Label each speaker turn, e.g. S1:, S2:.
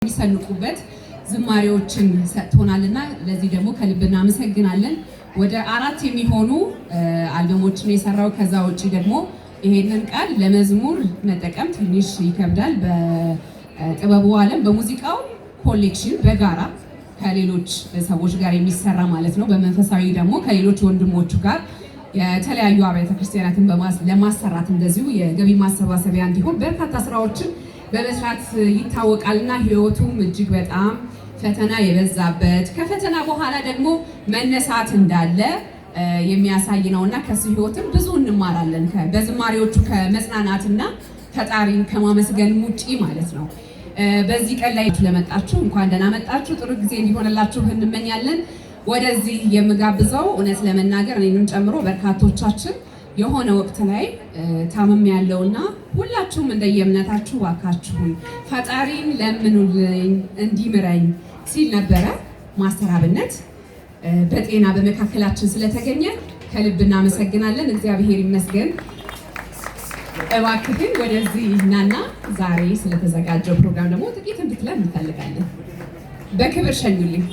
S1: የሚሰንቁበት ዝማሬዎችን ሰጥቶናልና ለዚህ ደግሞ ከልብ እናመሰግናለን። ወደ 4 የሚሆኑ አልበሞችን የሰራው ከዛ ውጪ ደግሞ ይሄንን ቃል ለመዝሙር መጠቀም ትንሽ ይከብዳል። በጥበቡ ዓለም በሙዚቃው ኮሌክሽን በጋራ ከሌሎች ሰዎች ጋር የሚሰራ ማለት ነው። በመንፈሳዊ ደግሞ ከሌሎች ወንድሞቹ ጋር የተለያዩ አብያተ ክርስቲያናትን ለማሰራት እንደዚሁ የገቢ ማሰባሰቢያ እንዲሆን በርካታ ስራዎችን በመስራት ይታወቃልና ህይወቱም እጅግ በጣም ፈተና የበዛበት ከፈተና በኋላ ደግሞ መነሳት እንዳለ የሚያሳይ ነውና ከሱ ህይወትም ብዙ እንማራለን። በዝማሬዎቹ ከመጽናናትና ፈጣሪን ከማመስገን ውጪ ማለት ነው። በዚህ ቀን ላይ ለመጣችሁ እንኳን ደህና መጣችሁ። ጥሩ ጊዜ እንዲሆንላችሁ እንመኛለን። ወደዚህ የምጋብዘው እውነት ለመናገር እኔንም ጨምሮ በርካቶቻችን የሆነ ወቅት ላይ ታመም ያለውና ሁላችሁም እንደየእምነታችሁ ዋካችሁን ፈጣሪን ለምኑልኝ እንዲምረኝ ሲል ነበረ ማስተር አብነት በጤና በመካከላችን ስለተገኘ ከልብ እናመሰግናለን። እግዚአብሔር ይመስገን። እባክህን ወደዚህ እናና ዛሬ ስለተዘጋጀው ፕሮግራም ደግሞ ጥቂት እንድትለን እንፈልጋለን። በክብር ሸኙልኝ።